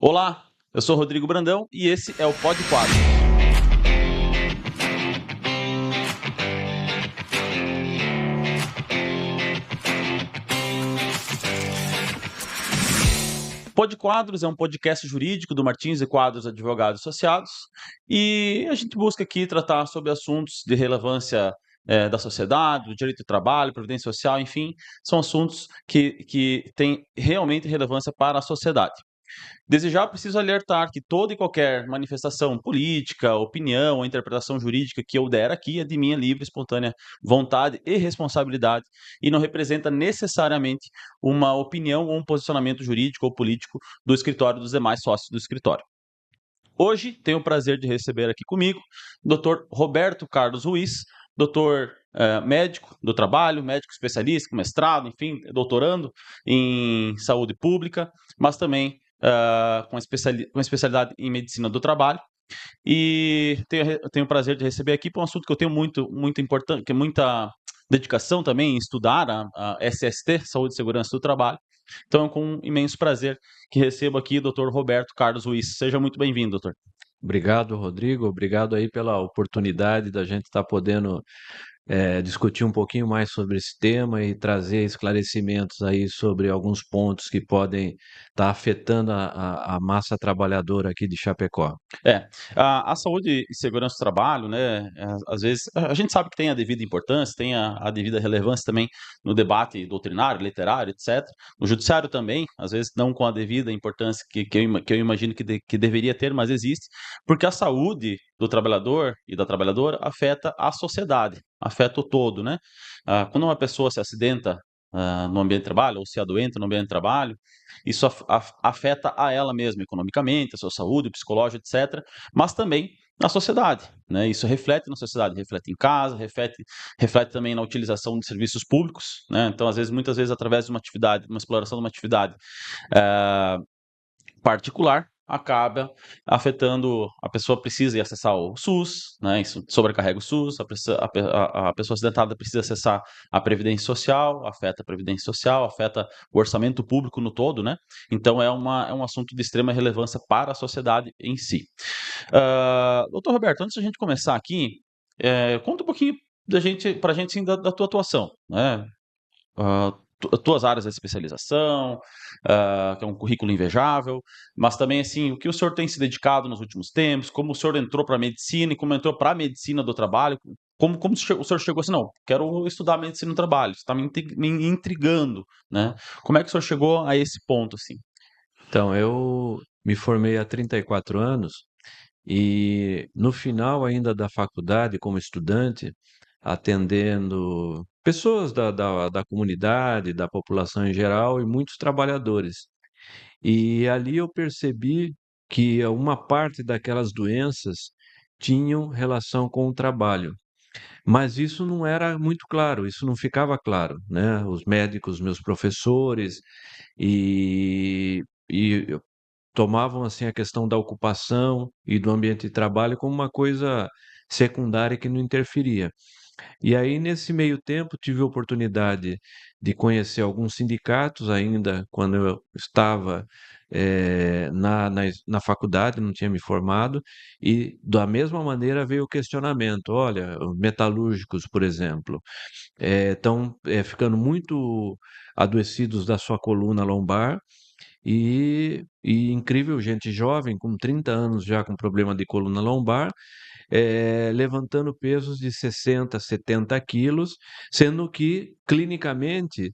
Olá, eu sou Rodrigo Brandão e esse é o Pod Quadros. Pod Quadros é um podcast jurídico do Martins e Quadros Advogados Associados e a gente busca aqui tratar sobre assuntos de relevância da sociedade, do direito do trabalho, previdência social, enfim, são assuntos que têm realmente relevância para a sociedade. Desde já, preciso alertar que toda e qualquer manifestação política, opinião ou interpretação jurídica que eu der aqui é de minha livre, espontânea vontade e responsabilidade e não representa necessariamente uma opinião ou um posicionamento jurídico ou político do escritório e dos demais sócios do escritório. Hoje, tenho o prazer de receber aqui comigo o Dr. Roberto Carlos Ruiz, doutor médico do trabalho, médico especialista, com mestrado, enfim, doutorando em saúde pública, mas também com especialidade em medicina do trabalho. E tenho o prazer de receber aqui para um assunto que eu tenho muito importante, que é muita dedicação também em estudar a SST, Saúde e Segurança do Trabalho. Então, é com um imenso prazer que recebo aqui o Dr. Roberto Carlos Ruiz. Seja muito bem-vindo, doutor. Obrigado, Rodrigo. Obrigado aí pela oportunidade da gente estar podendo discutir um pouquinho mais sobre esse tema e trazer esclarecimentos aí sobre alguns pontos que podem estar afetando a massa trabalhadora aqui de Chapecó. A saúde e segurança do trabalho, né, às vezes, a gente sabe que tem a devida importância, tem a devida relevância também no debate doutrinário, literário, etc. No judiciário também, às vezes não com a devida importância que eu imagino que deveria ter, mas existe, porque a saúde do trabalhador e da trabalhadora afeta a sociedade, afeta o todo, né? Quando uma pessoa se acidenta no ambiente de trabalho, ou se adoenta no ambiente de trabalho, isso afeta a ela mesma economicamente, a sua saúde, o psicológico, etc., mas também na sociedade, né? Isso reflete na sociedade, reflete em casa, reflete também na utilização de serviços públicos, né? Então, muitas vezes, através de uma atividade, uma exploração de uma atividade particular, acaba afetando, a pessoa precisa ir acessar o SUS, né, isso sobrecarrega o SUS, a pessoa acidentada precisa acessar a Previdência Social, afeta a Previdência Social, afeta o orçamento público no todo, né, então é um assunto de extrema relevância para a sociedade em si. Doutor Roberto, antes da gente começar aqui, conta um pouquinho pra gente, sim, da tua atuação, né, tuas áreas de especialização, que é um currículo invejável, mas também, assim, o que o senhor tem se dedicado nos últimos tempos, como o senhor entrou para a medicina e como entrou para a medicina do trabalho, como o senhor chegou assim, não, quero estudar medicina do trabalho, está me intrigando, né? Como é que o senhor chegou a esse ponto, assim? Então, eu me formei há 34 anos e no final ainda da faculdade, como estudante, atendendo pessoas da comunidade, da população em geral e muitos trabalhadores. E ali eu percebi que uma parte daquelas doenças tinham relação com o trabalho, mas isso não era muito claro, isso não ficava claro, né? Os médicos, meus professores, e tomavam assim a questão da ocupação e do ambiente de trabalho como uma coisa secundária que não interferia. E aí, nesse meio tempo, tive a oportunidade de conhecer alguns sindicatos ainda quando eu estava na faculdade, não tinha me formado, e da mesma maneira veio o questionamento: olha, os metalúrgicos, por exemplo, estão ficando muito adoecidos da sua coluna lombar. E incrível, gente jovem, com 30 anos já com problema de coluna lombar, levantando pesos de 60, 70 quilos, sendo que clinicamente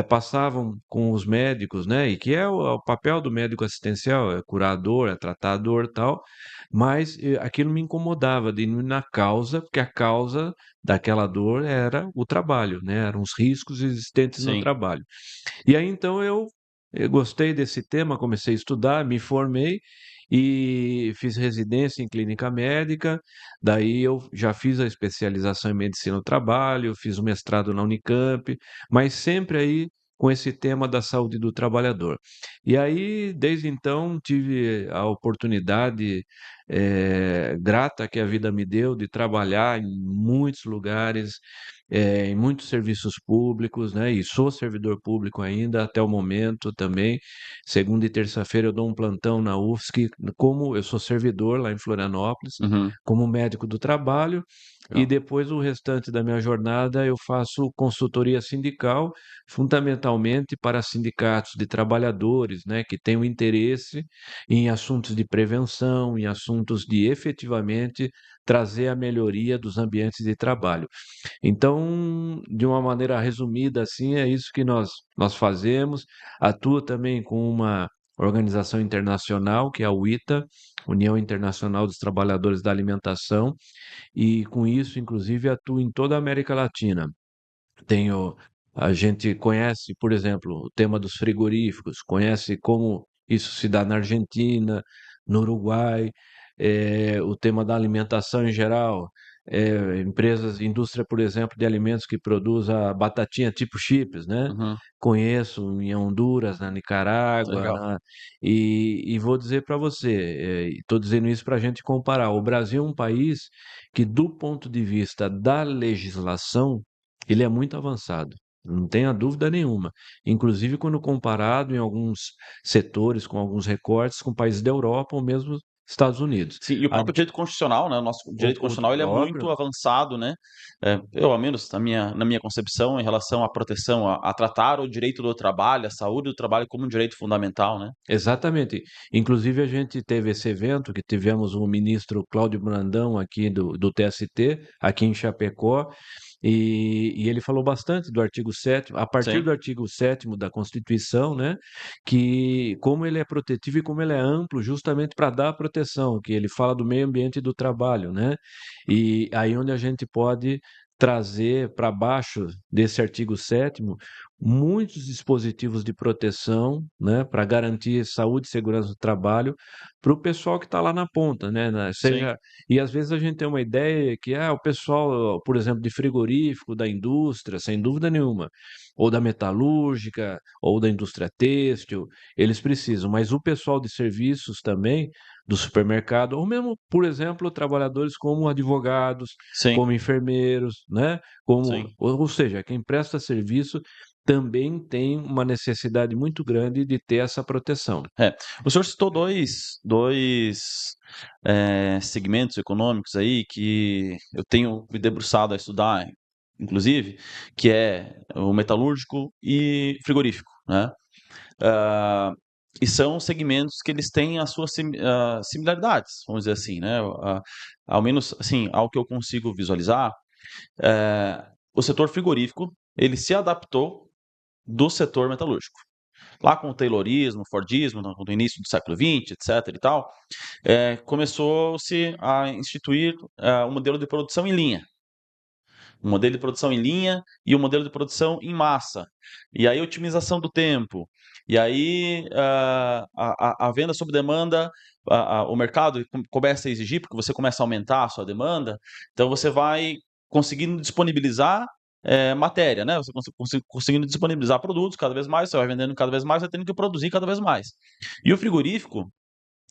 passavam com os médicos, né? E que é o papel do médico assistencial, é curador, é tratador, tal, mas aquilo me incomodava de ir na causa, porque a causa daquela dor era o trabalho, né? Eram os riscos existentes no Sim. trabalho. E aí então eu gostei desse tema, comecei a estudar, me formei e fiz residência em clínica médica. Daí eu já fiz a especialização em medicina do trabalho, fiz o mestrado na Unicamp, mas sempre aí com esse tema da saúde do trabalhador. E aí, desde então, tive a oportunidade grata que a vida me deu de trabalhar em muitos lugares, em muitos serviços públicos, né? E sou servidor público ainda até o momento também. Segunda e terça-feira eu dou um plantão na UFSC, como eu sou servidor lá em Florianópolis, Uhum. como médico do trabalho, e Legal. depois o restante da minha jornada eu faço consultoria sindical, fundamentalmente para sindicatos de trabalhadores, né, que têm o interesse em assuntos de prevenção, em assuntos de efetivamente trazer a melhoria dos ambientes de trabalho. Então, de uma maneira resumida, assim, é isso que nós fazemos. Atuo também com uma organização internacional, que é a UITA, União Internacional dos Trabalhadores da Alimentação, e com isso, inclusive, atuo em toda a América Latina. Tenho, a gente conhece, por exemplo, o tema dos frigoríficos, conhece como isso se dá na Argentina, no Uruguai, o tema da alimentação em geral, empresas, indústria, por exemplo, de alimentos que produz a batatinha tipo chips, né? Uhum. Conheço em Honduras, na Nicarágua, Legal. e vou dizer para você, estou dizendo isso para a gente comparar. O Brasil é um país que, do ponto de vista da legislação, ele é muito avançado, não tenha dúvida nenhuma. Inclusive quando comparado em alguns setores, com alguns recortes, com países da Europa ou mesmo Estados Unidos. Sim, e o A- próprio direito constitucional, né? O nosso direito constitucional ele é Óbvio, muito avançado, né? Eu, ao menos na minha concepção, em relação à proteção, a tratar o direito do trabalho, a saúde do trabalho como um direito fundamental, né? exatamente. Inclusive, a gente teve esse evento que tivemos o ministro Cláudio Brandão aqui do TST, aqui em Chapecó, e ele falou bastante do artigo 7º, a partir Sim, do artigo 7º da Constituição, né, que como ele é protetivo e como ele é amplo justamente para dar proteção, que ele fala do meio ambiente e do trabalho, né, e aí onde a gente pode trazer para baixo desse artigo 7º muitos dispositivos de proteção, né, para garantir saúde e segurança do trabalho para o pessoal que está lá na ponta, né, sim, seja e às vezes a gente tem uma ideia que o pessoal, por exemplo, de frigorífico, da indústria, sem dúvida nenhuma, ou da metalúrgica, ou da indústria têxtil, eles precisam, mas o pessoal de serviços também, do supermercado, ou mesmo, por exemplo, trabalhadores como advogados, sim, como enfermeiros, né? Como, sim. ou seja, quem presta serviço também tem uma necessidade muito grande de ter essa proteção. É. O senhor citou dois segmentos econômicos aí que eu tenho me debruçado a estudar, inclusive, que é o metalúrgico e frigorífico, né? Ah, e são segmentos que eles têm as suas similaridades, vamos dizer assim, né? Ao menos, assim, ao que eu consigo visualizar, o setor frigorífico, ele se adaptou do setor metalúrgico. Lá com o Taylorismo, Fordismo, no início do século XX, etc. e tal, começou-se a instituir um modelo de produção em linha. Um modelo de produção em linha e um modelo de produção em massa. E aí, otimização do tempo. E aí, a venda sob demanda, o mercado começa a exigir, porque você começa a aumentar a sua demanda, então você vai conseguindo disponibilizar matéria, né? Você conseguindo disponibilizar produtos cada vez mais, você vai vendendo cada vez mais, vai tendo que produzir cada vez mais. E o frigorífico,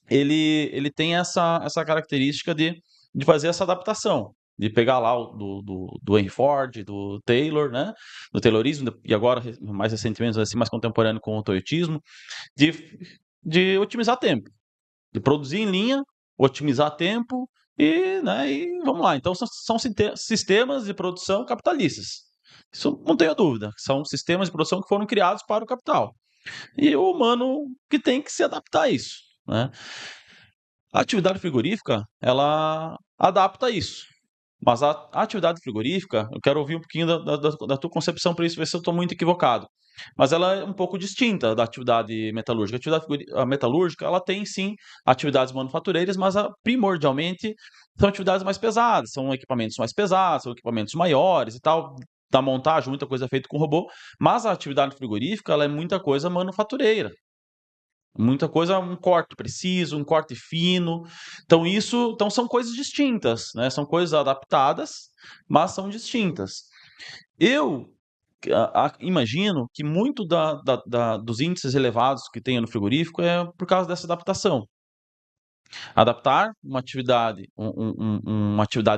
ele tem essa característica de fazer essa adaptação, de pegar lá do Henry Ford, do Taylor, né? Do Taylorismo, e agora, mais recentemente, assim, mais contemporâneo com o Toyotismo, de, de otimizar tempo, de produzir em linha, otimizar tempo e vamos lá. Então, são sistemas de produção capitalistas. Isso não tenho dúvida. São sistemas de produção que foram criados para o capital. E o humano que tem que se adaptar a isso, né? A atividade frigorífica, ela adapta isso. Mas a atividade frigorífica, eu quero ouvir um pouquinho da tua concepção para isso, ver se eu estou muito equivocado. Mas ela é um pouco distinta da atividade metalúrgica. A metalúrgica, ela tem sim atividades manufatureiras, mas primordialmente são atividades mais pesadas, são equipamentos mais pesados, são equipamentos maiores e tal, da montagem, muita coisa é feita com robô. Mas a atividade frigorífica, ela é muita coisa manufatureira. Muita coisa, um corte preciso, um corte fino. Então são coisas distintas, né? São coisas adaptadas, mas são distintas. Eu imagino que muito dos índices elevados que tem no frigorífico é por causa dessa adaptação. Adaptar uma atividade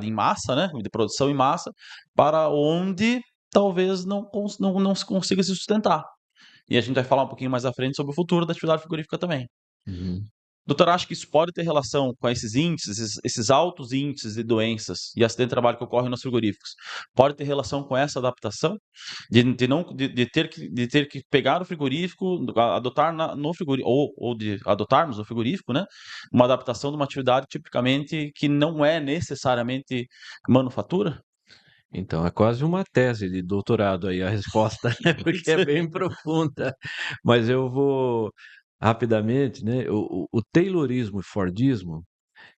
em massa, né, de produção em massa, para onde talvez não se consiga se sustentar. E a gente vai falar um pouquinho mais à frente sobre o futuro da atividade frigorífica também. Uhum. Doutor, acha que isso pode ter relação com esses índices, esses altos índices de doenças e acidente de trabalho que ocorrem nos frigoríficos? Pode ter relação com essa adaptação? De ter que pegar o frigorífico, adotar no frigorífico, ou de adotarmos no frigorífico, né? Uma adaptação de uma atividade tipicamente que não é necessariamente manufatura? Então, é quase uma tese de doutorado aí a resposta, né, porque é bem profunda. Mas eu vou rapidamente, né, o Taylorismo e Fordismo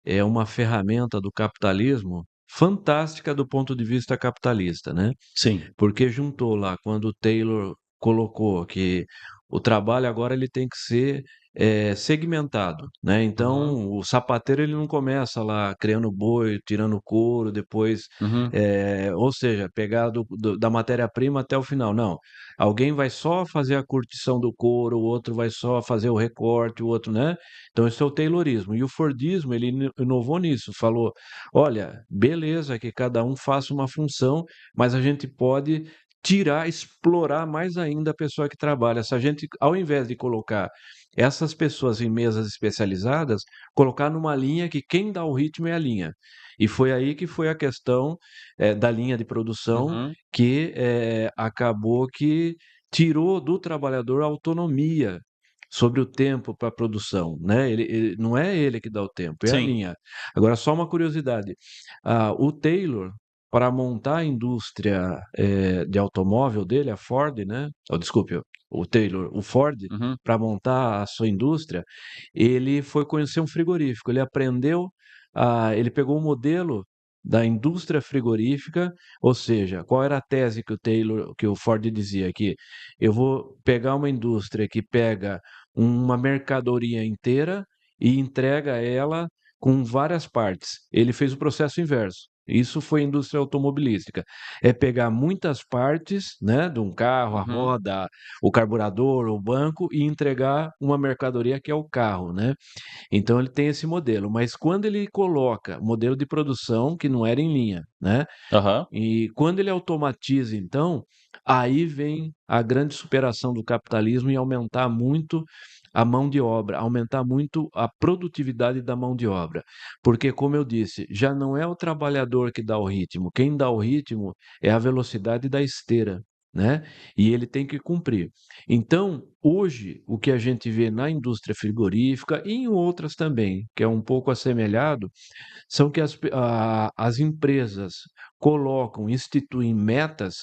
é uma ferramenta do capitalismo fantástica do ponto de vista capitalista, né, Sim. porque juntou lá quando o Taylor colocou que o trabalho agora ele tem que ser, segmentado, né, Uhum, então o sapateiro ele não começa lá criando boi, tirando couro, depois, uhum, ou seja, pegar da matéria-prima até o final, não, alguém vai só fazer a curtição do couro, o outro vai só fazer o recorte, o outro, né, então esse é o Taylorismo. E o Fordismo ele inovou nisso, falou: "Olha, beleza que cada um faça uma função, mas a gente pode tirar, explorar mais ainda a pessoa que trabalha. Se a gente, ao invés de colocar essas pessoas em mesas especializadas, colocar numa linha que quem dá o ritmo é a linha. E foi aí que foi a questão da linha de produção uhum. que acabou que tirou do trabalhador a autonomia sobre o tempo para a produção, né? Não é ele que dá o tempo, é a Sim. linha. Agora, só uma curiosidade: o Taylor, para montar a indústria, de automóvel dele, a Ford, né, oh, desculpe, o Taylor, o Ford, Uhum, para montar a sua indústria, ele foi conhecer um frigorífico, ele pegou o modelo da indústria frigorífica, ou seja, qual era a tese que o Ford dizia? Que eu vou pegar uma indústria que pega uma mercadoria inteira e entrega ela com várias partes. Ele fez o processo inverso. Isso foi indústria automobilística. É pegar muitas partes, né, de um carro, a uhum, roda, o carburador, o banco e entregar uma mercadoria que é o carro, né? Então ele tem esse modelo, mas quando ele coloca modelo de produção que não era em linha, né? aham, E quando ele automatiza, então, aí vem a grande superação do capitalismo e aumentar muito a mão de obra, aumentar muito a produtividade da mão de obra. Porque, como eu disse, já não é o trabalhador que dá o ritmo, quem dá o ritmo é a velocidade da esteira, né? E ele tem que cumprir. Então, hoje, o que a gente vê na indústria frigorífica e em outras também, que é um pouco assemelhado, são que as empresas colocam, instituem metas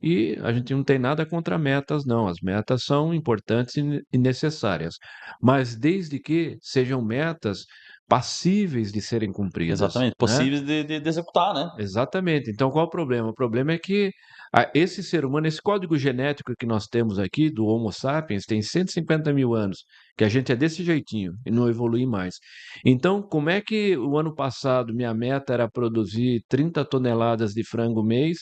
e a gente não tem nada contra metas, não. As metas são importantes e necessárias, mas desde que sejam metas passíveis de serem cumpridas, exatamente. né? Possíveis de executar, né? Exatamente. Então, qual o problema? O problema é que esse ser humano, esse código genético que nós temos aqui, do Homo sapiens, tem 150 mil anos, que a gente é desse jeitinho e não evolui mais. Então, como é que o ano passado minha meta era produzir 30 toneladas de frango mês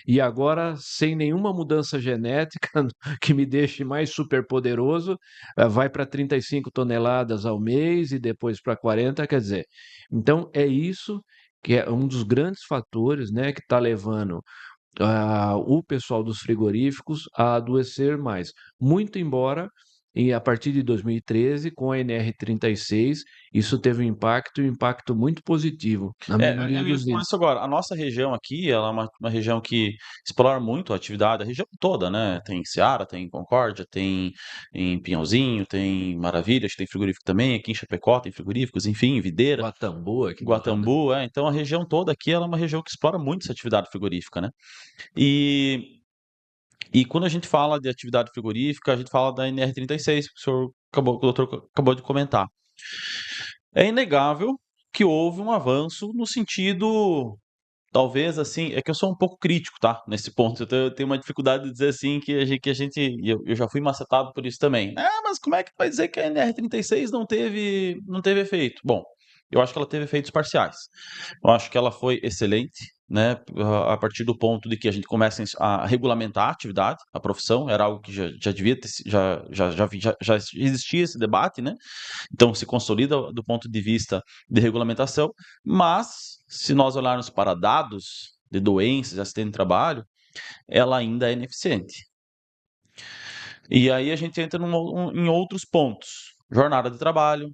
e agora, sem nenhuma mudança genética que me deixe mais superpoderoso, vai para 35 toneladas ao mês e depois para 40? Quer dizer, então é isso que é um dos grandes fatores, né, que está levando o pessoal dos frigoríficos a adoecer mais. Muito embora, a partir de 2013, com a NR36, isso teve um impacto muito positivo na melhoria Eu ia dos falar índices. isso agora. A nossa região aqui, ela é uma região que explora muito a atividade, a região toda, né? Tem Ceará, tem Concórdia, tem em Pinhalzinho, tem Maravilha, acho que tem frigorífico também, aqui em Chapecó tem frigoríficos, enfim, Videira, Guatambu aqui do lado. Guatambu, então a região toda aqui, ela é uma região que explora muito essa atividade frigorífica, né? E, e quando a gente fala de atividade frigorífica, a gente fala da NR36, que o doutor acabou de comentar. É inegável que houve um avanço no sentido, talvez assim, é que eu sou um pouco crítico, tá? Nesse ponto, eu tenho uma dificuldade de dizer assim e eu já fui macetado por isso também. Ah, mas como é que vai dizer que a NR36 não teve efeito? Bom, Eu acho que ela teve efeitos parciais. Eu acho que ela foi excelente, né, a partir do ponto de que a gente começa a regulamentar a atividade, a profissão, era algo que já devia ter, já existia esse debate, né? Então se consolida do ponto de vista de regulamentação, mas se nós olharmos para dados de doenças, acidente de trabalho, ela ainda é ineficiente. E aí a gente entra em outros pontos. Jornada de trabalho,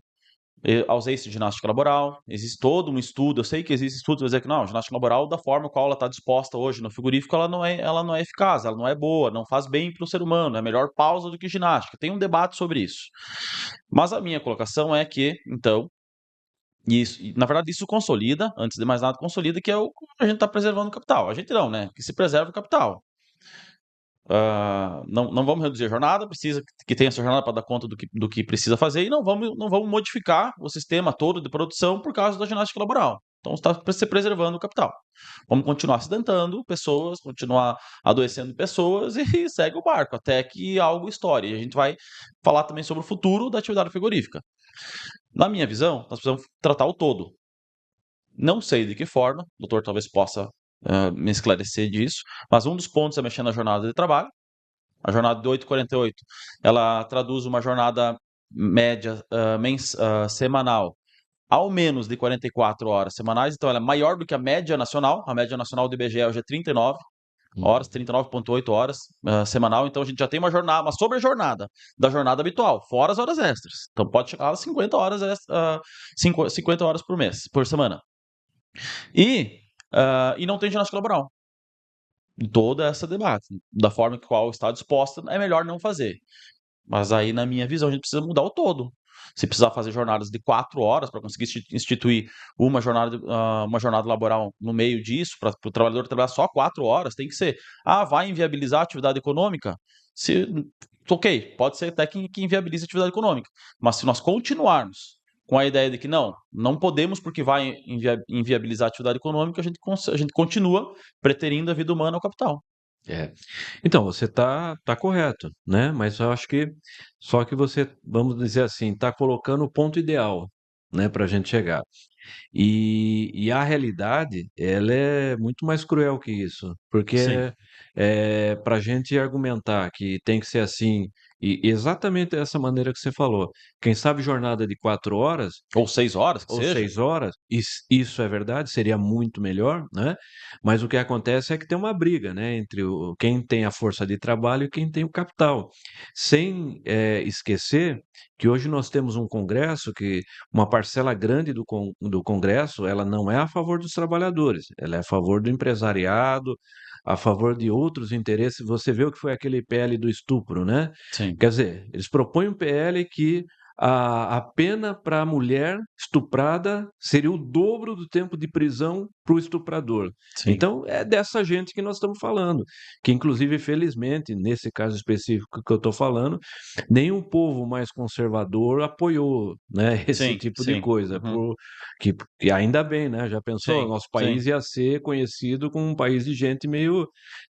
ausência de ginástica laboral, existe todo um estudo, eu sei que existe estudos que dizer que não, ginástica laboral, da forma qual ela está disposta hoje no frigorífico, ela não é eficaz, ela não é boa, não faz bem para o ser humano, é melhor pausa do que ginástica. Tem um debate sobre isso. Mas a minha colocação é que, então, na verdade, isso consolida, antes de mais nada, consolida que a gente está preservando o capital. A gente não, né? Que se preserva o capital. Não vamos reduzir a jornada, precisa que tenha essa jornada para dar conta do que precisa fazer, e não vamos modificar o sistema todo de produção por causa da ginástica laboral. Então, está se preservando o capital. Vamos continuar acidentando pessoas, continuar adoecendo pessoas e segue o barco até que algo estoure. E a gente vai falar também sobre o futuro da atividade frigorífica. Na minha visão, nós precisamos tratar o todo. Não sei de que forma, o doutor talvez possa me esclarecer disso, mas um dos pontos é mexer na jornada de trabalho. A jornada de 8h48, ela traduz uma jornada média semanal, ao menos de 44 horas semanais, então ela é maior do que a média nacional do IBGE hoje é 39 horas, 39,8 horas semanal, então a gente já tem uma sobre-jornada da jornada habitual, fora as horas extras. Então pode chegar a 50 horas, 50 horas por mês, por semana. E não tem ginástica laboral. Em toda essa debate, da forma que qual está disposta, é melhor não fazer. Mas aí, na minha visão, a gente precisa mudar o todo. Se precisar fazer jornadas de 4 horas para conseguir instituir uma jornada laboral no meio disso, para o trabalhador trabalhar só 4 horas, tem que ser. Vai inviabilizar a atividade econômica? Ok, pode ser até que inviabilize a atividade econômica. Mas se nós continuarmos com a ideia de que não podemos porque vai inviabilizar a atividade econômica, a gente continua preterindo a vida humana ao capital. É. Então, você tá correto, né? Mas eu acho que só que você, vamos dizer assim, está colocando o ponto ideal, né, para a gente chegar. E a realidade, ela é muito mais cruel que isso, Sim. porque para a gente argumentar que tem que ser assim, e exatamente dessa maneira que você falou, quem sabe jornada de 4 horas Ou 6 horas, que ou seja. 6 horas, isso é verdade, seria muito melhor, né? Mas o que acontece é que tem uma briga, né, entre quem tem a força de trabalho e quem tem o capital. Sem esquecer que hoje nós temos um Congresso que uma parcela grande do Congresso, ela não é a favor dos trabalhadores, ela é a favor do empresariado, a favor de outros interesses. Você vê o que foi aquele PL do estupro, né? Sim, Quer dizer, eles propõem um PL que a pena para a mulher estuprada seria o dobro do tempo de prisão para o estuprador. sim. Então, é dessa gente que nós estamos falando, que inclusive, felizmente, nesse caso específico que eu estou falando, nenhum povo mais conservador apoiou, né, esse Sim, tipo de sim. coisa, Uhum. que ainda bem, né? Já pensou? Sim, Nosso sim. país ia ser conhecido como um país de gente meio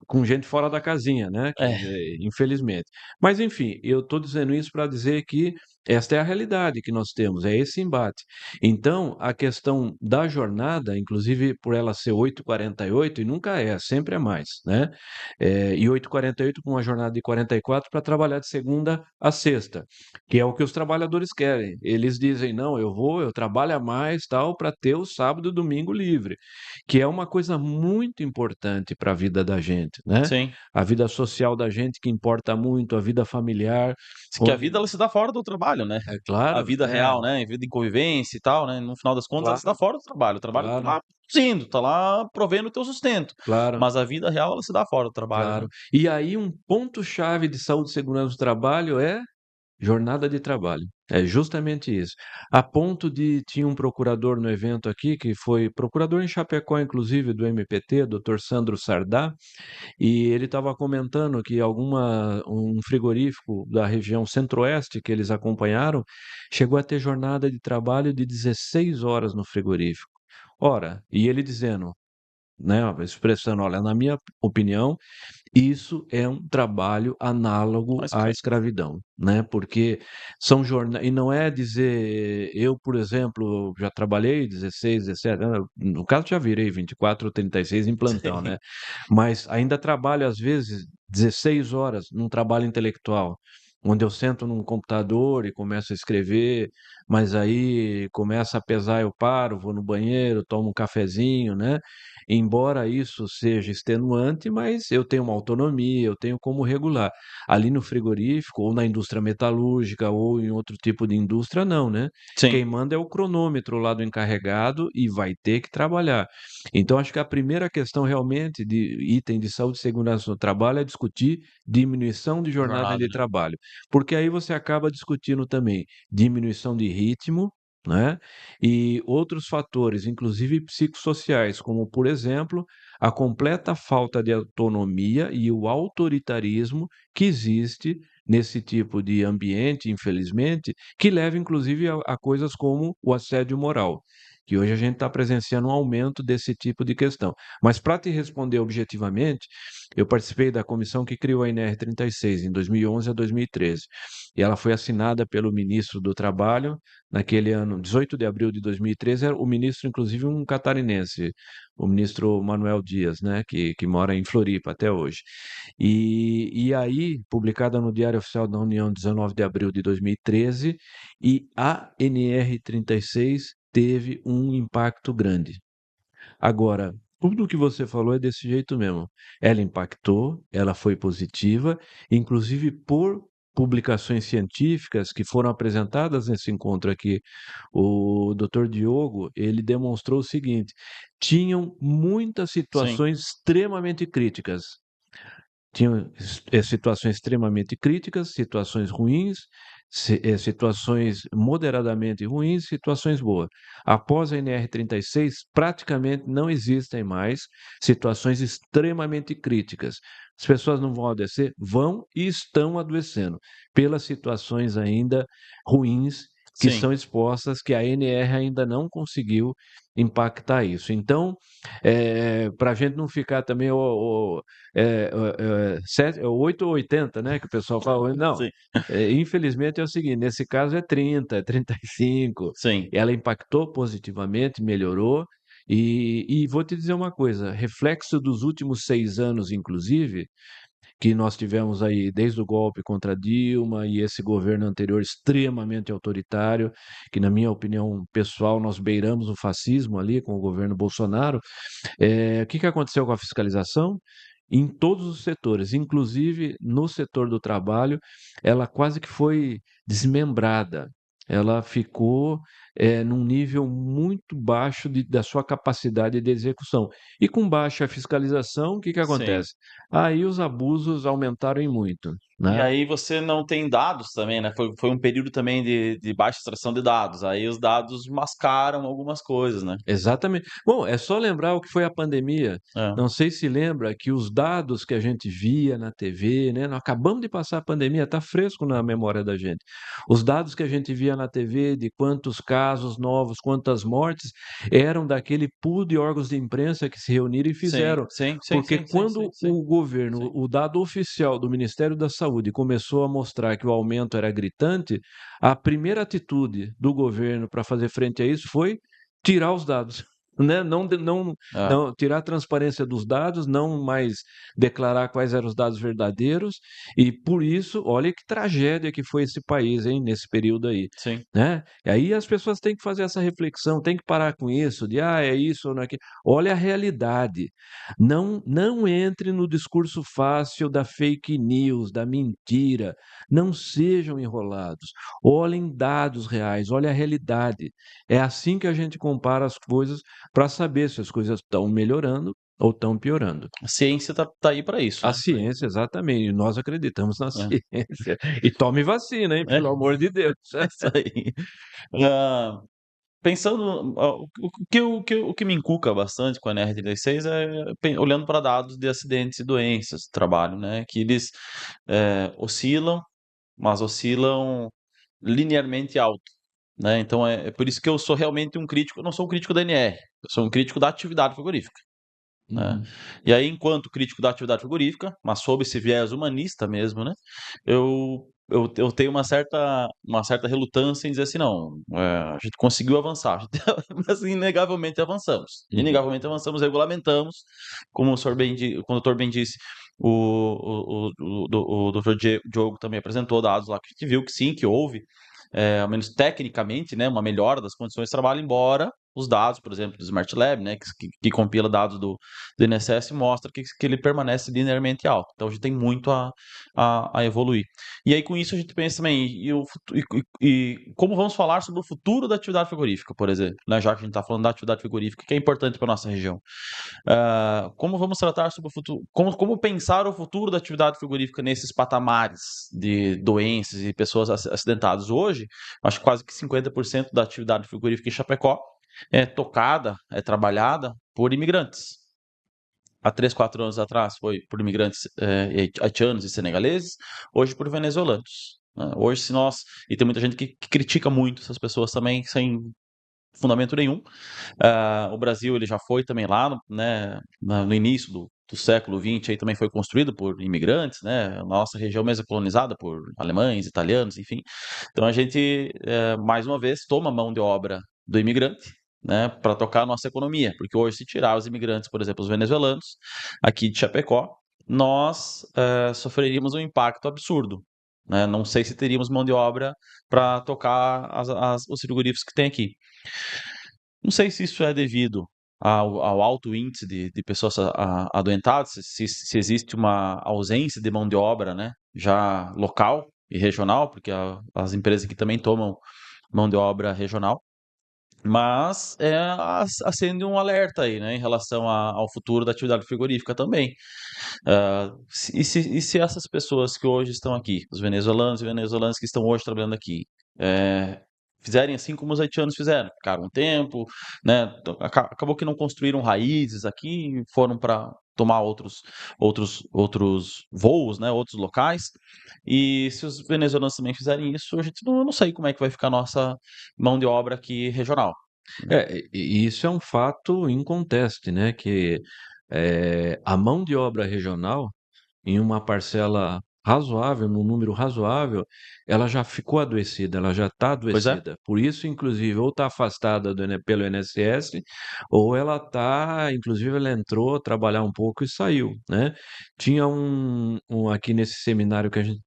com gente fora da casinha, né? É, Infelizmente. Mas enfim, eu estou dizendo isso para dizer que esta é a realidade que nós temos, é esse embate. Então, a questão da jornada, inclusive por ela ser 8h48, e nunca é, sempre é mais, né? E 8h48 com uma jornada de 44 para trabalhar de segunda a sexta, que é o que os trabalhadores querem. Eles dizem, não, eu trabalho a mais, tal, para ter o sábado e o domingo livre, que é uma coisa muito importante para a vida da gente, né? sim. A vida social da gente que importa muito, a vida familiar, Que a onde vida ela se dá fora do trabalho, né? é A claro, vida real, né? A vida em convivência e tal, né? No final das contas, ela se dá claro, fora do trabalho. O trabalho tá claro, lá produzindo, tá lá provendo o teu sustento. claro, Mas a vida real, ela se dá fora do trabalho, né? claro. E aí um ponto-chave de saúde e segurança do trabalho é jornada de trabalho. É justamente isso. A ponto de tinha um procurador no evento aqui, que foi procurador em Chapecó, inclusive, do MPT, doutor Sandro Sardá, e ele estava comentando que um frigorífico da região centro-oeste que eles acompanharam chegou a ter jornada de trabalho de 16 horas no frigorífico. Ora, e ele dizendo, né, expressando, olha, na minha opinião, isso é um trabalho análogo Mas à claro. escravidão, né? Porque são jornais, e não é dizer, eu, por exemplo, já trabalhei 16, 17, no caso já virei 24 ou 36 em plantão, Sim, né? Mas ainda trabalho, às vezes, 16 horas num trabalho intelectual, onde eu sento num computador e começo a escrever, mas aí começa a pesar, eu paro, vou no banheiro, tomo um cafezinho, né? Embora isso seja extenuante, mas eu tenho uma autonomia, eu tenho como regular. Ali no frigorífico, ou na indústria metalúrgica, ou em outro tipo de indústria, não, né? sim, Quem manda é o cronômetro lá do encarregado e vai ter que trabalhar. Então, acho que a primeira questão realmente de item de saúde e segurança no trabalho é discutir diminuição de jornada jornada, de né? trabalho, porque aí você acaba discutindo também diminuição de ritmo, né? E outros fatores, inclusive psicossociais, como, por exemplo, a completa falta de autonomia e o autoritarismo que existe nesse tipo de ambiente, infelizmente, que leva inclusive a coisas como o assédio moral, que hoje a gente está presenciando um aumento desse tipo de questão. Mas para te responder objetivamente, eu participei da comissão que criou a NR36 em 2011 a 2013, e ela foi assinada pelo ministro do Trabalho naquele ano, 18 de abril de 2013, era o ministro, inclusive, um catarinense, o ministro Manuel Dias, né, que mora em Floripa até hoje. E aí, publicada no Diário Oficial da União, 19 de abril de 2013, e a NR36 teve um impacto grande. Agora, tudo o que você falou é desse jeito mesmo. Ela impactou, ela foi positiva, inclusive por publicações científicas que foram apresentadas nesse encontro aqui. O Dr. Diogo, ele demonstrou o seguinte: tinham muitas Sim, situações extremamente críticas, tinham situações extremamente críticas, situações ruins, situações moderadamente ruins, situações boas. Após a NR36, praticamente não existem mais situações extremamente críticas. As pessoas não vão adoecer? Vão e estão adoecendo, pelas situações ainda ruins que sim. são expostas, que a NR ainda não conseguiu impactar isso. Então, para a gente não ficar também é, 8 ou 80, né? Que o pessoal fala, não. Sim, Infelizmente é o seguinte: nesse caso é 30, é 35. sim, Ela impactou positivamente, melhorou. E vou te dizer uma coisa: reflexo dos últimos 6 anos, inclusive, que nós tivemos aí desde o golpe contra Dilma e esse governo anterior extremamente autoritário, que, na minha opinião pessoal, nós beiramos o fascismo ali com o governo Bolsonaro. O que que aconteceu com a fiscalização? Em todos os setores, inclusive no setor do trabalho, ela quase que foi desmembrada. Ela ficou num nível muito baixo da sua capacidade de execução. E com baixa fiscalização, o que que sim. acontece? Aí os abusos aumentaram em muito, E né? aí você não tem dados também, né, foi um período também de baixa extração de dados, aí os dados mascaram algumas coisas, né. Exatamente. Bom, é só lembrar o que foi a pandemia. É, Não sei se lembra que os dados que a gente via na TV, né? Nós acabamos de passar a pandemia, está fresco na memória da gente. Os dados que a gente via na TV de quantos casos novos, quantas mortes, eram daquele pool de órgãos de imprensa que se reuniram e sim, fizeram. sim, sim, Porque sim, sim, sim, quando sim, o governo, sim, o dado oficial do Ministério da Saúde começou a mostrar que o aumento era gritante, a primeira atitude do governo para fazer frente a isso foi tirar os dados, né? é, Não tirar a transparência dos dados, não mais declarar quais eram os dados verdadeiros, e por isso, olha que tragédia que foi esse país, hein, nesse período aí, sim, né? E aí as pessoas têm que fazer essa reflexão, têm que parar com isso, de é isso ou não é aquilo. Olha a realidade. Não entre no discurso fácil da fake news, da mentira. Não sejam enrolados. Olhem dados reais, olhem a realidade. É assim que a gente compara as coisas para saber se as coisas estão melhorando ou estão piorando. a ciência tá aí para isso, A né, ciência, exatamente, e nós acreditamos na é, ciência. E tome vacina, hein, é, pelo amor de Deus. é isso aí. Hã, pensando, o que me inculca bastante com a NR36 é olhando para dados de acidentes e doenças do trabalho, né, que eles, oscilam, mas oscilam linearmente alto, né, então é por isso que eu sou realmente um crítico, eu não sou um crítico da NR, eu sou um crítico da atividade frigorífica. né? Uhum. E aí, enquanto crítico da atividade frigorífica, mas sob esse viés humanista mesmo, né? Eu tenho uma certa relutância em dizer assim, não, a gente conseguiu avançar, mas inegavelmente avançamos. Uhum. Inegavelmente avançamos, regulamentamos, como o senhor como o doutor bem disse, o doutor Diogo também apresentou dados lá que a gente viu que sim, que houve, ao menos tecnicamente, né, uma melhora das condições de trabalho, embora os dados, por exemplo, do Smart Lab, né, que compila dados do INSS, mostra que ele permanece linearmente alto. Então a gente tem muito a evoluir. E aí com isso a gente pensa também, e como vamos falar sobre o futuro da atividade frigorífica, por exemplo, né, já que a gente está falando da atividade frigorífica, que é importante para a nossa região. Como vamos tratar sobre o futuro, como pensar o futuro da atividade frigorífica nesses patamares de doenças e pessoas acidentadas hoje? Acho que quase que 50% da atividade frigorífica em Chapecó é tocada, é trabalhada por imigrantes. Há 3, 4 anos atrás foi por imigrantes haitianos e senegaleses, hoje por venezuelanos, né? Hoje, se nós. E tem muita gente que critica muito essas pessoas também, sem fundamento nenhum. O Brasil ele já foi também lá, né, no início do século XX, aí também foi construído por imigrantes, né? A nossa região mesmo é colonizada por alemães, italianos, enfim. Então a gente, mais uma vez, toma mão de obra do imigrante, né, para tocar a nossa economia, porque hoje se tirar os imigrantes, por exemplo, os venezuelanos, aqui de Chapecó, nós sofreríamos um impacto absurdo. Né? Não sei se teríamos mão de obra para tocar os frigoríficos que tem aqui. Não sei se isso é devido ao alto índice de pessoas adoentadas, se existe uma ausência de mão de obra, né, já local e regional, porque as empresas aqui também tomam mão de obra regional, mas acende um alerta aí, né, em relação ao futuro da atividade frigorífica também. E se essas pessoas que hoje estão aqui, os venezuelanos e venezuelanas que estão hoje trabalhando aqui, é, fizerem assim como os haitianos fizeram, ficaram um tempo, né? Acabou que não construíram raízes aqui, foram para tomar outros voos, né? Outros locais. E se os venezuelanos também fizerem isso, a gente não sei como é que vai ficar a nossa mão de obra aqui regional. E isso é um fato inconteste, né? Que a mão de obra regional, em uma parcela razoável, num número razoável, ela já ficou adoecida, ela já está Pois é. adoecida. Por isso, inclusive, ou está afastada pelo INSS, ou ela está, inclusive, ela entrou trabalhar um pouco e saiu, né? Tinha aqui nesse seminário que a gente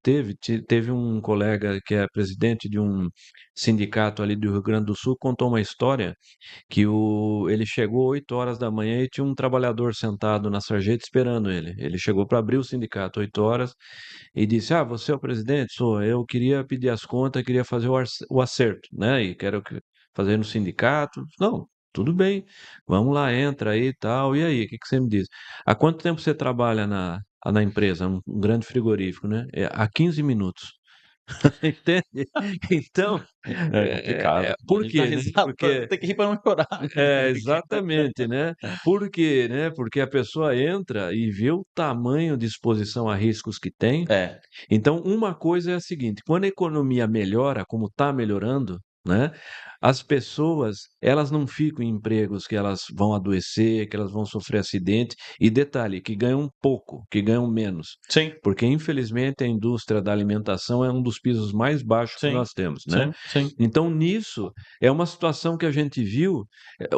teve um colega que é presidente de um sindicato ali do Rio Grande do Sul, contou uma história que ele chegou 8 horas da manhã e tinha um trabalhador sentado na sarjeta esperando ele. Ele chegou para abrir o sindicato 8 horas e disse: Ah, você é o presidente? Sou. Eu queria pedir as contas, queria fazer o acerto, né? E quero fazer no sindicato. Não, tudo bem, vamos lá, entra aí e tal. E aí, o que que você me diz? Há quanto tempo você trabalha na empresa, um grande frigorífico, né? Há 15 minutos. Entende? Então, É complicado. A por gente dá quê, né? risada, Porque tem que rir para não chorar. exatamente, né. Por quê, né, porque a pessoa entra e vê o tamanho de exposição a riscos que tem. É, Então uma coisa é a seguinte, quando a economia melhora, como está melhorando, né, as pessoas, elas não ficam em empregos que elas vão adoecer, que elas vão sofrer acidente, e detalhe, que ganham pouco, que ganham menos, sim, porque infelizmente a indústria da alimentação é um dos pisos mais baixos que sim, nós temos, né. sim, sim. Então nisso, é uma situação que a gente viu,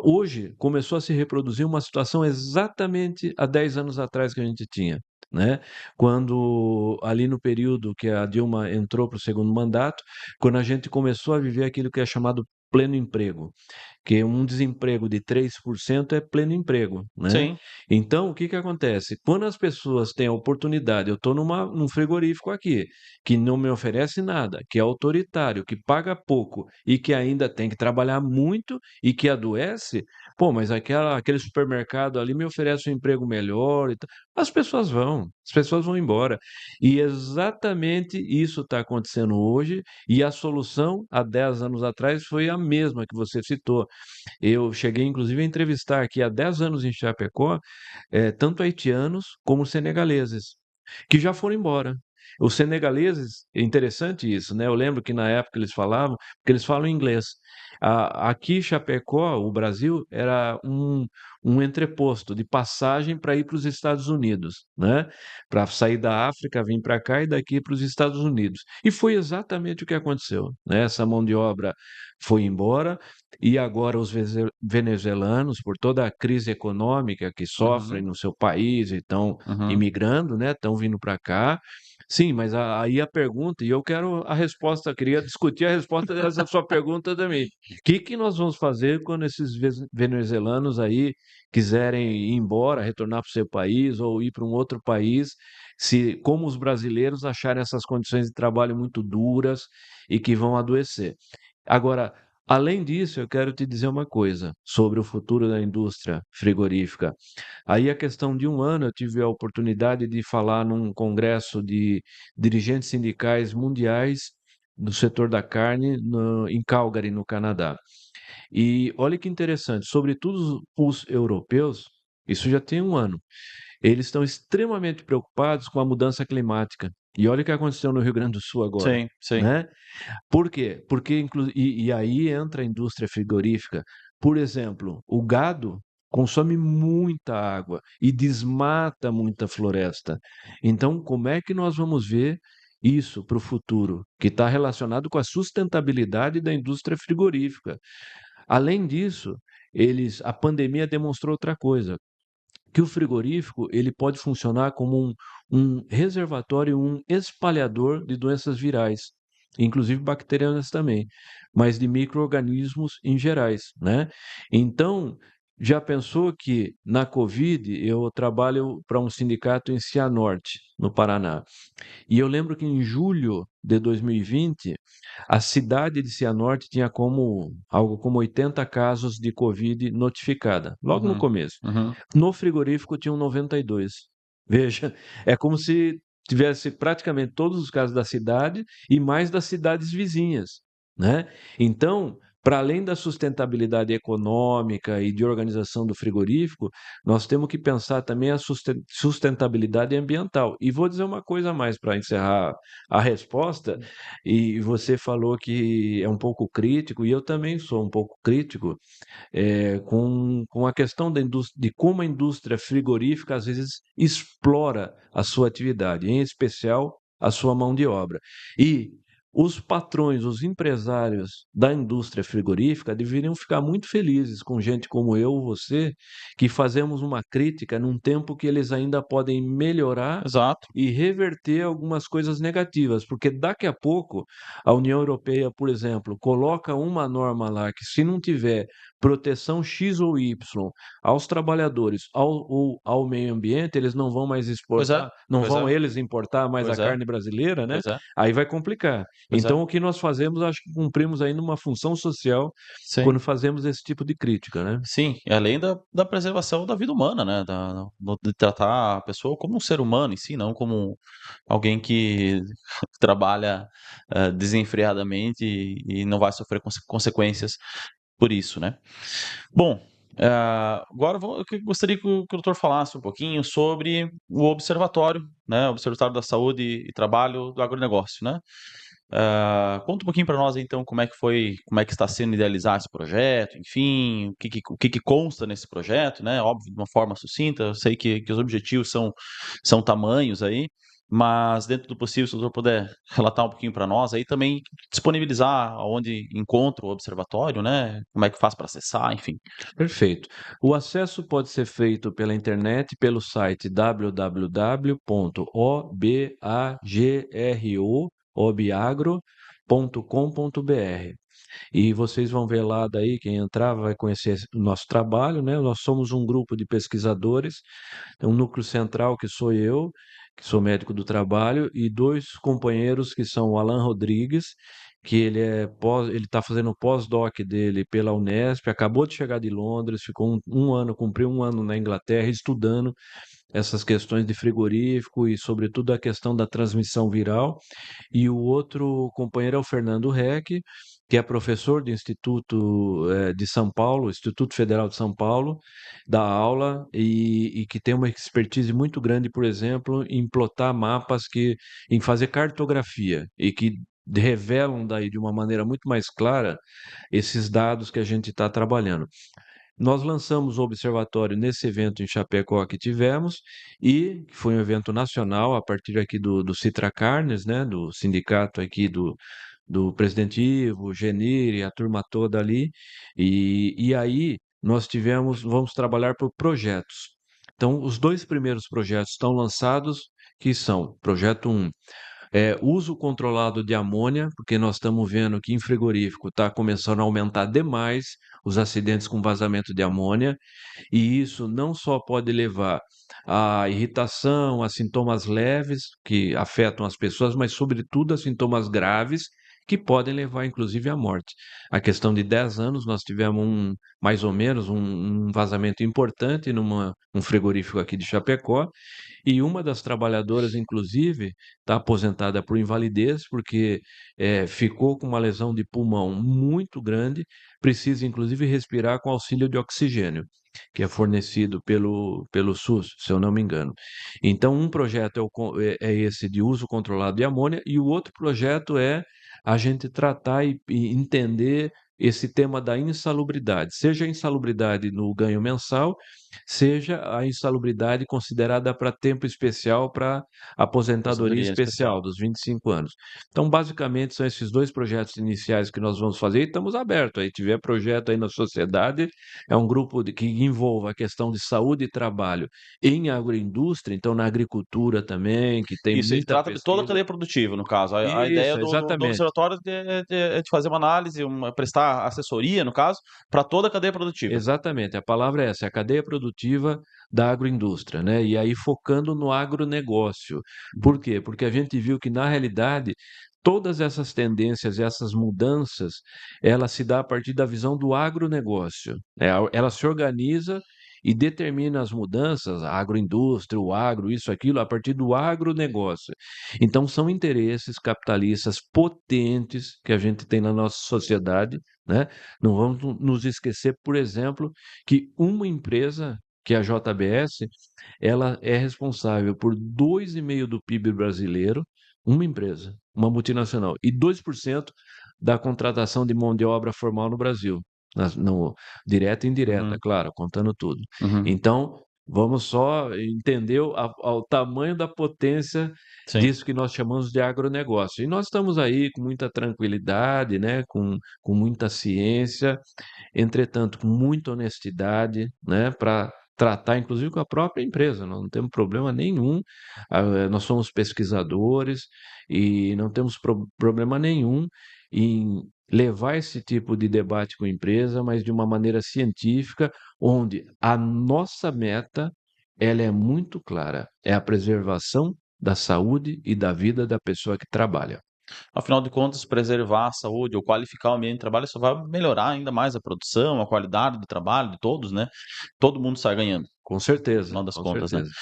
hoje começou a se reproduzir uma situação exatamente há 10 anos atrás que a gente tinha, né, quando ali no período que a Dilma entrou para o segundo mandato, quando a gente começou a viver aquilo que é chamado pleno emprego, que um desemprego de 3% é pleno emprego, né. Sim, Então o que que acontece? Quando as pessoas têm a oportunidade, eu estou num frigorífico aqui, que não me oferece nada, que é autoritário, que paga pouco e que ainda tem que trabalhar muito e que adoece, pô, mas aquele supermercado ali me oferece um emprego melhor e tal. As pessoas vão embora. E exatamente isso está acontecendo hoje, e a solução há 10 anos atrás foi a mesma que você citou. Eu cheguei inclusive a entrevistar aqui há 10 anos em Chapecó, tanto haitianos como senegaleses, que já foram embora. Os senegaleses, é interessante isso, né? Eu lembro que na época eles falavam, porque eles falam inglês. Aqui, Chapecó, o Brasil, era um entreposto de passagem para ir para os Estados Unidos, né? Para sair da África, vir para cá e daqui para os Estados Unidos. E foi exatamente o que aconteceu, né? Essa mão de obra foi embora e agora os venezuelanos, por toda a crise econômica que sofrem Uhum, no seu país e estão uhum. imigrando, né? Estão vindo para cá. Sim, mas aí a pergunta, e eu quero a resposta, queria discutir a resposta dessa sua pergunta também. O que nós vamos fazer quando esses venezuelanos aí quiserem ir embora, retornar para o seu país ou ir para um outro país, se como os brasileiros acharem essas condições de trabalho muito duras e que vão adoecer? Agora, além disso, eu quero te dizer uma coisa sobre o futuro da indústria frigorífica. Aí, a questão de um ano, eu tive a oportunidade de falar num congresso de dirigentes sindicais mundiais do setor da carne em Calgary, no Canadá. E olha que interessante, sobretudo os europeus, isso já tem um ano, eles estão extremamente preocupados com a mudança climática. E olha o que aconteceu no Rio Grande do Sul agora, Sim, sim. né? Por quê? Porque e aí entra a indústria frigorífica. Por exemplo, o gado consome muita água e desmata muita floresta. Então, como é que nós vamos ver isso para o futuro, que está relacionado com a sustentabilidade da indústria frigorífica? Além disso, a pandemia demonstrou outra coisa, que o frigorífico ele pode funcionar como um reservatório, um espalhador de doenças virais, inclusive bacterianas também, mas de micro-organismos em gerais, né? Então, já pensou que na Covid eu trabalho para um sindicato em Cianorte, no Paraná, e eu lembro que em julho de 2020, a cidade de Cianorte tinha algo como 80 casos de Covid notificada, logo no Uhum, começo. uhum. No frigorífico tinham 92. Veja, é como se tivesse praticamente todos os casos da cidade e mais das cidades vizinhas, né? Então, para além da sustentabilidade econômica e de organização do frigorífico, nós temos que pensar também a sustentabilidade ambiental. E vou dizer uma coisa a mais para encerrar a resposta, e você falou que é um pouco crítico, e eu também sou um pouco crítico com a questão de como a indústria frigorífica às vezes explora a sua atividade, em especial a sua mão de obra. E os patrões, os empresários da indústria frigorífica deveriam ficar muito felizes com gente como eu ou você, que fazemos uma crítica num tempo que eles ainda podem melhorar Exato. e reverter algumas coisas negativas, porque daqui a pouco a União Europeia, por exemplo, coloca uma norma lá que se não tiver proteção X ou Y aos trabalhadores ou ao meio ambiente, eles não vão mais Pois é, exportar, não pois vão é, eles importar mais a pois é, carne brasileira, né? pois é, Aí vai complicar. pois é. Então, o que nós fazemos, acho que cumprimos ainda uma função social Sim. quando fazemos esse tipo de crítica, né? Sim, e além da preservação da vida humana, né, de tratar a pessoa como um ser humano em si, não como alguém que trabalha, desenfreadamente e não vai sofrer consequências por isso, né. Bom, agora eu gostaria que o doutor falasse um pouquinho sobre o observatório, né, o Observatório da Saúde e Trabalho do Agronegócio, né. Conta um pouquinho para nós então como é que está sendo idealizar esse projeto, enfim, o que consta nesse projeto, né? Óbvio, de uma forma sucinta. Eu sei que os objetivos são tamanhos aí, mas dentro do possível, se o doutor puder relatar um pouquinho para nós, aí também disponibilizar onde encontra o observatório, né? Como é que faz para acessar, enfim. Perfeito. O acesso pode ser feito pela internet, pelo site www.obiagro.com.br. E vocês vão ver lá daí, quem entrar vai conhecer o nosso trabalho, né? Nós somos um grupo de pesquisadores, tem um núcleo central que sou eu, que sou médico do trabalho, e dois companheiros que são o Alan Rodrigues, que ele está fazendo o pós-doc dele pela Unesp, acabou de chegar de Londres, ficou um ano, cumpriu um ano na Inglaterra estudando essas questões de frigorífico e, sobretudo, a questão da transmissão viral. E o outro companheiro é o Fernando Reck, que é professor do Instituto de São Paulo, Instituto Federal de São Paulo, dá aula e que tem uma expertise muito grande, por exemplo, em plotar mapas, em fazer cartografia e que revelam daí de uma maneira muito mais clara esses dados que a gente está trabalhando. Nós lançamos o observatório nesse evento em Chapecó que tivemos, e foi um evento nacional a partir aqui do Citra Carnes, né, do sindicato aqui do presidente Ivo, Genir e a turma toda ali, e aí vamos trabalhar por projetos. Então, os dois primeiros projetos estão lançados, que são, projeto 1, uso controlado de amônia, porque nós estamos vendo que em frigorífico está começando a aumentar demais os acidentes com vazamento de amônia, e isso não só pode levar à irritação, a sintomas leves que afetam as pessoas, mas sobretudo a sintomas graves que podem levar inclusive à morte. A questão de 10 anos nós tivemos mais ou menos um vazamento importante num frigorífico aqui de Chapecó, e uma das trabalhadoras, inclusive, está aposentada por invalidez, porque ficou com uma lesão de pulmão muito grande, precisa, inclusive, respirar com auxílio de oxigênio, que é fornecido pelo SUS, se eu não me engano. Então, um projeto é esse de uso controlado de amônia, e o outro projeto é a gente tratar e entender esse tema da insalubridade, seja a insalubridade no ganho mensal, seja a insalubridade considerada para tempo especial, para aposentadoria Aposentadoria especial, especial. dos 25 anos. Então, basicamente, são esses dois projetos iniciais que nós vamos fazer, e estamos abertos. Aí, tiver projeto aí na sociedade, é um grupo que envolva a questão de saúde e trabalho em agroindústria, então na agricultura também, que tem Isso, ele muita trata de toda a pesquisa. cadeia produtiva, no caso. A ideia Isso, do exatamente. observatório é de fazer uma análise, prestar assessoria, no caso, para toda a cadeia produtiva. Exatamente, a palavra é essa, é a cadeia produtiva da agroindústria, né? E aí focando no agronegócio. Por quê? Porque a gente viu que, na realidade, todas essas tendências, essas mudanças, ela se dá a partir da visão do agronegócio, né? Ela se organiza e determina as mudanças, a agroindústria, o agro, isso, aquilo, a partir do agronegócio. Então, são interesses capitalistas potentes que a gente tem na nossa sociedade, né? Não vamos nos esquecer, por exemplo, que uma empresa, que é a JBS, ela é responsável por 2,5% do PIB brasileiro, uma empresa, uma multinacional, e 2% da contratação de mão de obra formal no Brasil, direta e indireta, Uhum, claro, contando tudo. uhum, Então, vamos só entender o tamanho da potência sim. disso que nós chamamos de agronegócio. E nós estamos aí com muita tranquilidade, né, com muita ciência, entretanto, com muita honestidade, né, para tratar, inclusive, com a própria empresa. Nós não temos problema nenhum, nós somos pesquisadores e não temos problema nenhum em levar esse tipo de debate com a empresa, mas de uma maneira científica, onde a nossa meta ela é muito clara, é a preservação da saúde e da vida da pessoa que trabalha. Afinal de contas, preservar a saúde ou qualificar o ambiente de trabalho só vai melhorar ainda mais a produção, a qualidade do trabalho de todos, né? Todo mundo sai ganhando, Com no certeza, final das com contas, né? certeza.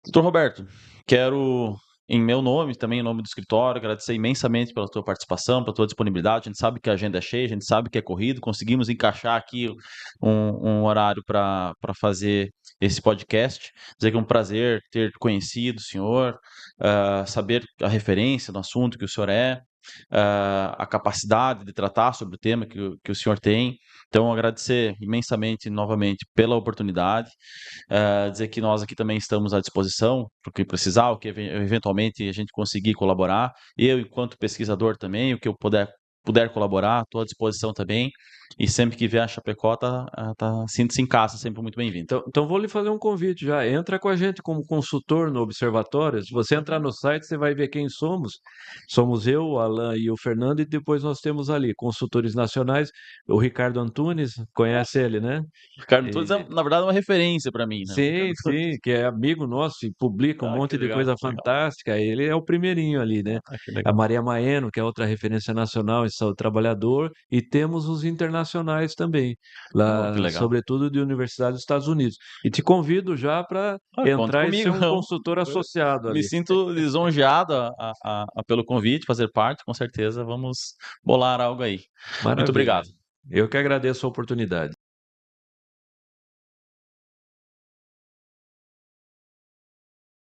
Doutor Roberto, quero, em meu nome, também em nome do escritório, agradecer imensamente pela tua participação, pela tua disponibilidade. A gente sabe que a agenda é cheia, a gente sabe que é corrido, conseguimos encaixar aqui um horário para fazer esse podcast. Dizer que é um prazer ter conhecido o senhor, saber a referência no assunto que o senhor é, a capacidade de tratar sobre o tema que o senhor tem. Então, agradecer imensamente novamente pela oportunidade, dizer que nós aqui também estamos à disposição para o que precisar, o que eventualmente a gente conseguir colaborar. Eu, enquanto pesquisador também, o que eu puder colaborar, estou à disposição também. E sempre que vier a Chapecó, sinta-se em casa, sempre muito bem-vindo. Então vou lhe fazer um convite já. Entra com a gente como consultor no Observatório. Se você entrar no site, você vai ver quem somos. Somos eu, o Alan e o Fernando, e depois nós temos ali consultores nacionais. O Ricardo Antunes, conhece ele, né? Ricardo Tunes é, E- na verdade, uma referência para mim, né? O sim, Ricardo Tunes. sim, que é amigo nosso e publica um Ah, que monte de legal, coisa legal. fantástica. Ele é o primeirinho ali, né? Ah, que A legal. Maria Maeno, que é outra referência nacional em saúde do trabalhador, e temos os internacionais. internacionais também, Que lá, legal. sobretudo de universidades dos Estados Unidos. E te convido já para Conta entrar e ser comigo. um consultor associado Me ali. sinto lisonjeado pelo convite, fazer parte, com certeza. Vamos bolar algo aí. Muito Maravilha. obrigado. Eu que agradeço a oportunidade.